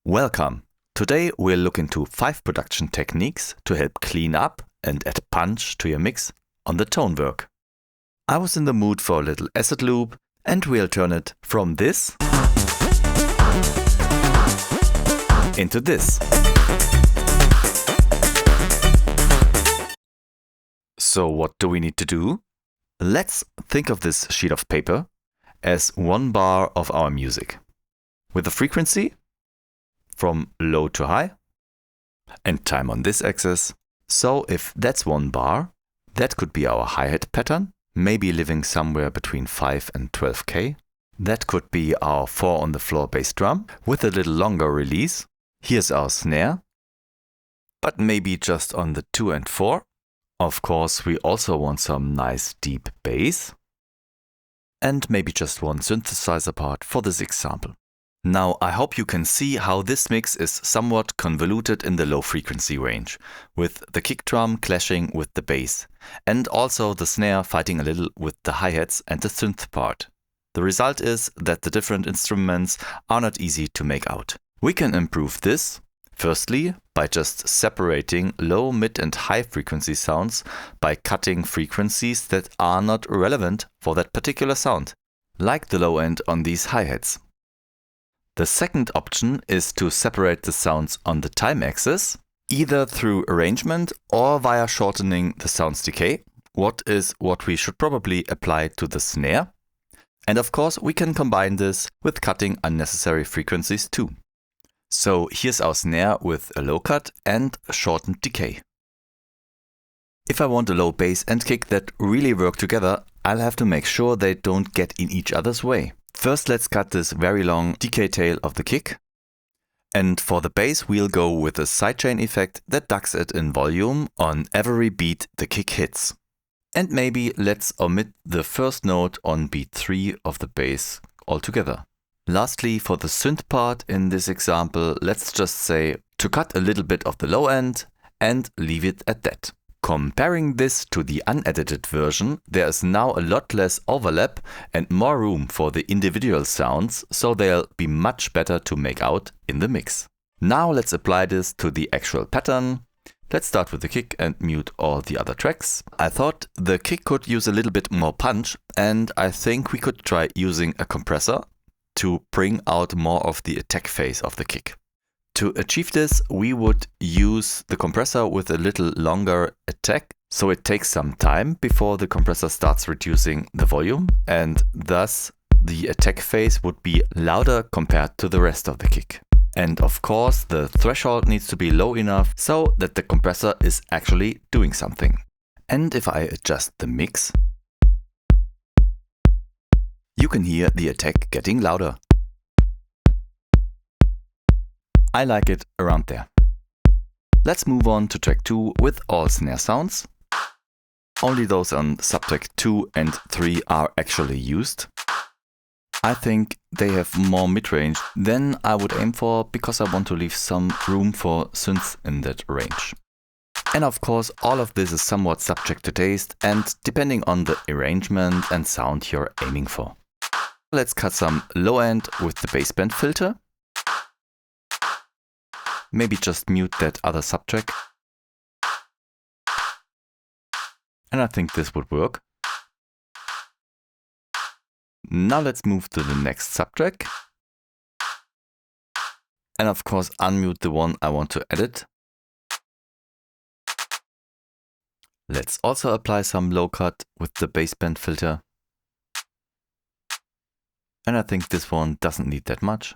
Welcome! Today we'll look into 5 production techniques to help clean up and add punch to your mix on the Tonverk. I was in the mood for a little acid loop, and we'll turn it from this into this. So what do we need to do? Let's think of this sheet of paper as one bar of our music, with a frequency from low to high and time on this axis. So if that's one bar, that could be our hi-hat pattern, maybe living somewhere between 5 and 12K. That could be our 4 on the floor bass drum with a little longer release. Here's our snare, but maybe just on the 2 and 4. Of course, we also want some nice deep bass, and maybe just one synthesizer part for this example. Now, I hope you can see how this mix is somewhat convoluted in the low frequency range, with the kick drum clashing with the bass, and also the snare fighting a little with the hi-hats and the synth part. The result is that the different instruments are not easy to make out. We can improve this, firstly, by just separating low, mid and high frequency sounds by cutting frequencies that are not relevant for that particular sound, like the low end on these hi-hats. The second option is to separate the sounds on the time axis, either through arrangement or via shortening the sound's decay, what we should probably apply to the snare. And of course, we can combine this with cutting unnecessary frequencies too. So here's our snare with a low cut and a shortened decay. If I want a low bass and kick that really work together, I'll have to make sure they don't get in each other's way. First, let's cut this very long decay tail of the kick. And for the bass, we'll go with a sidechain effect that ducks it in volume on every beat the kick hits. And maybe let's omit the first note on beat 3 of the bass altogether. Lastly, for the synth part in this example, let's just say to cut a little bit of the low end and leave it at that. Comparing this to the unedited version, there is now a lot less overlap and more room for the individual sounds, so they'll be much better to make out in the mix. Now let's apply this to the actual pattern. Let's start with the kick and mute all the other tracks. I thought the kick could use a little bit more punch, and I think we could try using a compressor to bring out more of the attack phase of the kick. To achieve this, we would use the compressor with a little longer attack, so it takes some time before the compressor starts reducing the volume, and thus the attack phase would be louder compared to the rest of the kick. And of course, the threshold needs to be low enough so that the compressor is actually doing something. And if I adjust the mix, you can hear the attack getting louder. I like it around there. Let's move on to track 2 with all snare sounds. Only those on subtrack 2 and 3 are actually used. I think they have more mid-range than I would aim for, because I want to leave some room for synths in that range. And of course, all of this is somewhat subject to taste and depending on the arrangement and sound you're aiming for. Let's cut some low end with the baseband filter. Maybe just mute that other subtrack. And I think this would work. Now let's move to the next subtrack. And of course unmute the one I want to edit. Let's also apply some low cut with the baseband filter. And I think this one doesn't need that much.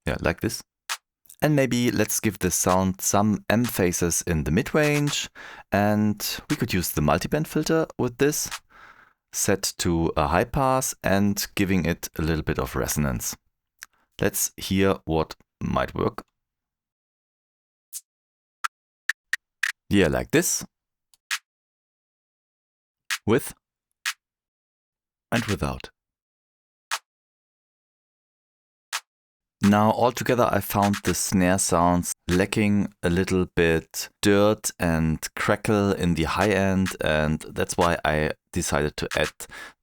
Yeah, like this. And maybe let's give the sound some M phases in the mid-range, and we could use the multiband filter with this, set to a high pass and giving it a little bit of resonance. Let's hear what might work. Yeah, like this, with and without. Now altogether I found the snare sounds lacking a little bit dirt and crackle in the high end, and that's why I decided to add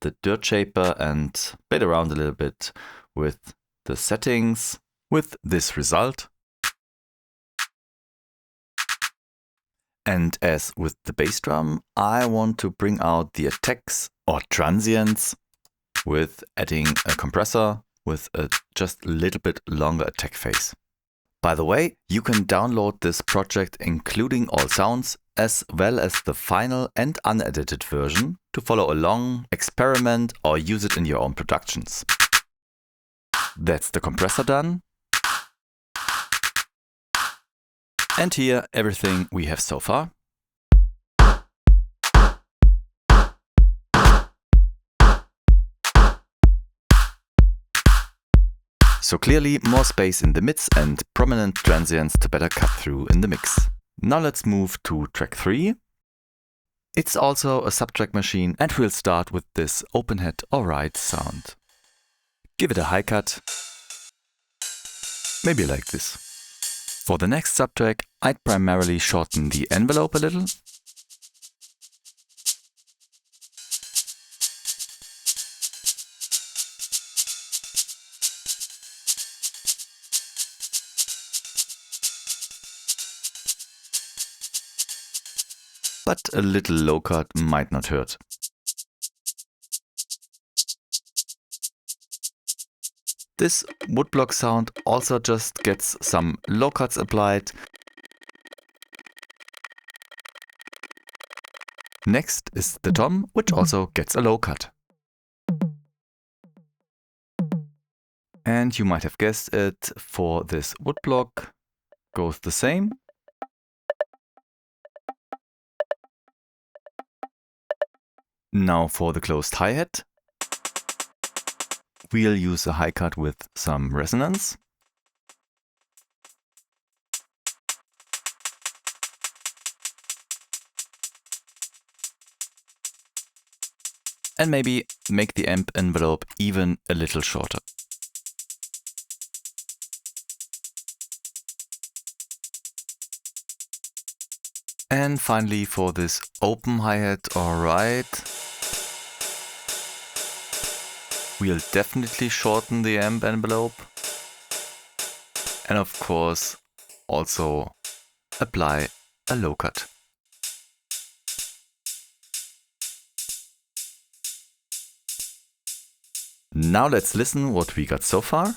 the dirt shaper and played around a little bit with the settings. with this result. And as with the bass drum, I want to bring out the attacks or transients with adding a compressor with a just a little bit longer attack phase. By the way, you can download this project including all sounds as well as the final and unedited version to follow along, experiment or use it in your own productions. That's the compressor done. And here everything we have so far. So clearly more space in the mids and prominent transients to better cut through in the mix. Now let's move to track 3. It's also a subtrack machine and we'll start with this open head or ride sound. Give it a high cut, maybe like this. For the next subtrack, I'd primarily shorten the envelope a little. But a little low cut might not hurt. This woodblock sound also just gets some low cuts applied. Next is the tom, which also gets a low cut. And you might have guessed it, for this woodblock goes the same. Now for the closed hi-hat. We'll use a high cut with some resonance. And maybe make the amp envelope even a little shorter. And finally for this open hi-hat or ride, we'll definitely shorten the amp envelope and of course also apply a low cut. Now let's listen what we got so far.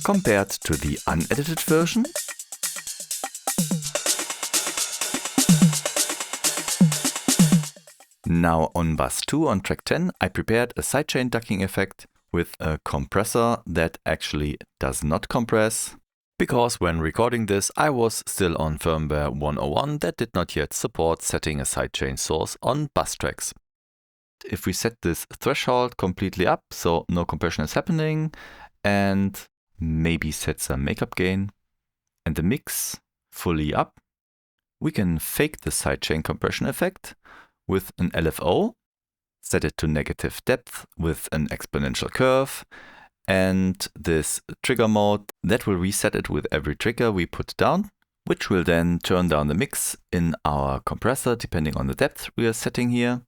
Compared to the unedited version. Now on bus 2 on track 10, I prepared a sidechain ducking effect with a compressor that actually does not compress, because when recording this I was still on firmware 101 that did not yet support setting a sidechain source on bus tracks. If we set this threshold completely up so no compression is happening, and maybe set some makeup gain and the mix fully up, we can fake the sidechain compression effect with an LFO, set it to negative depth with an exponential curve, and this trigger mode that will reset it with every trigger we put down, which will then turn down the mix in our compressor depending on the depth we are setting here.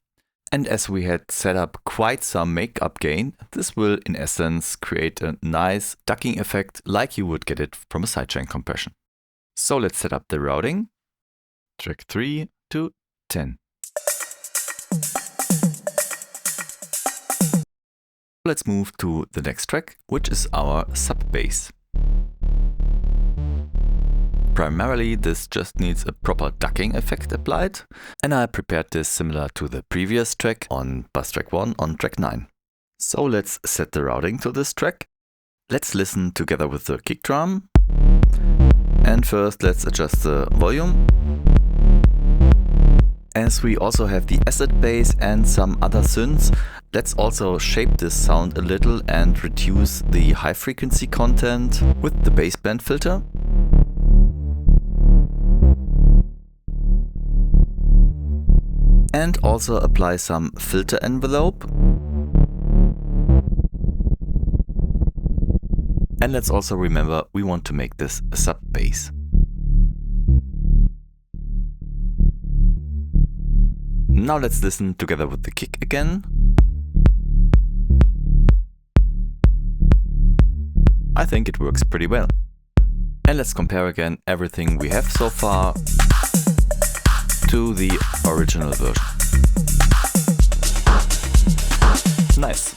And as we had set up quite some makeup gain, this will in essence create a nice ducking effect like you would get it from a sidechain compression. So let's set up the routing. Track 3 to 10. Let's move to the next track, which is our sub bass. Primarily this just needs a proper ducking effect applied, and I prepared this similar to the previous track on bus track 1 on track 9. So let's set the routing to this track. Let's listen together with the kick drum. And first let's adjust the volume. As we also have the acid bass and some other synths, let's also shape this sound a little and reduce the high frequency content with the baseband filter. And also apply some filter envelope. And let's also remember we want to make this a sub bass. Now let's listen together with the kick again. I think it works pretty well. And let's compare again everything we have so far to the original version. Nice.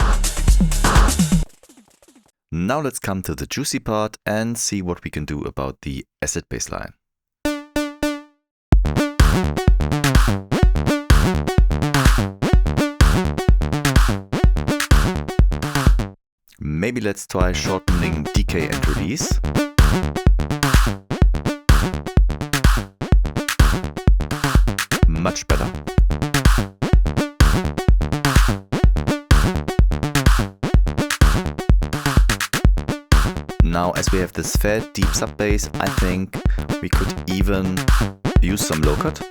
Now let's come to the juicy part and see what we can do about the acid bass line. Maybe let's try shortening decay and release. Much better. Now, as we have this fat, deep sub bass, I think we could even use some low cut.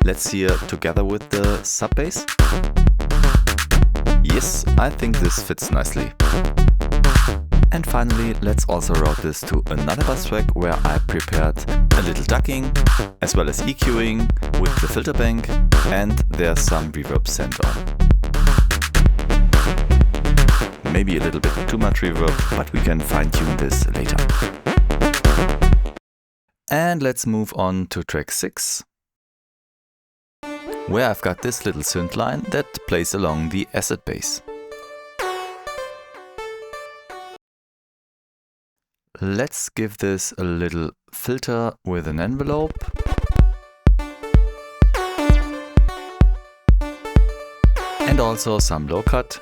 Let's hear together with the sub bass. Yes, I think this fits nicely. And finally, let's also route this to another bass track where I prepared a little ducking as well as EQing with the filter bank, and there's some reverb sent on. Maybe a little bit too much reverb, but we can fine-tune this later. And let's move on to track 6, where I've got this little synth line that plays along the acid bass. Let's give this a little filter with an envelope. And also some low cut.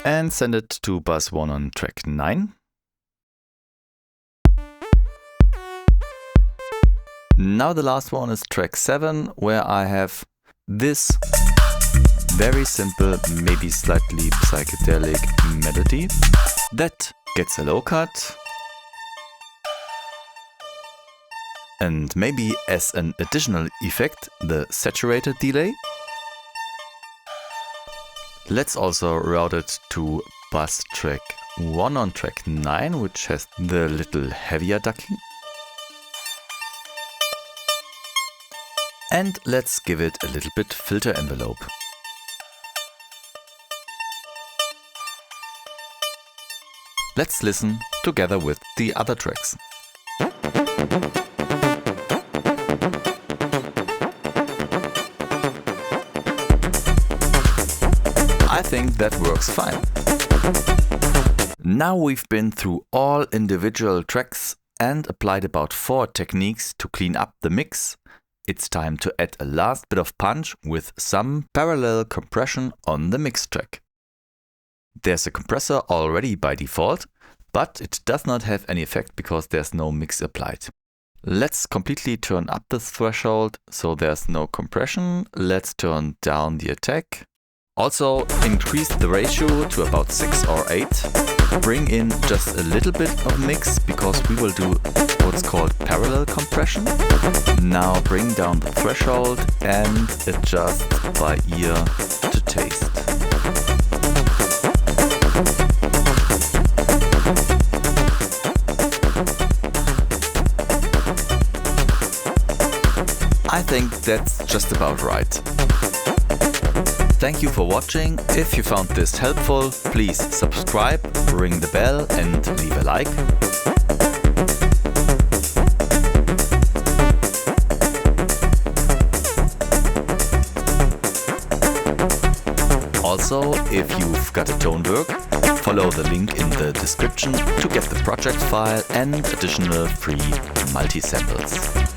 And send it to bus 1 on track 9. Now the last one is track 7, where I have this very simple, maybe slightly psychedelic melody that gets a low cut. And maybe as an additional effect, the saturated delay. Let's also route it to bus track 1 on track 9, which has the little heavier ducking. And let's give it a little bit filter envelope. Let's listen together with the other tracks. I think that works fine. Now we've been through all individual tracks and applied about 4 techniques to clean up the mix. It's time to add a last bit of punch with some parallel compression on the mix track. There's a compressor already by default, but it does not have any effect because there's no mix applied. Let's completely turn up the threshold so there's no compression. Let's turn down the attack. Also increase the ratio to about 6 or 8. Bring in just a little bit of mix because we will do what's called parallel compression. Now bring down the threshold and adjust by ear to taste. I think that's just about right. Thank you for watching. If you found this helpful, please subscribe, ring the bell and leave a like. Also, if you've got a Tonverk, follow the link in the description to get the project file and additional free multi-samples.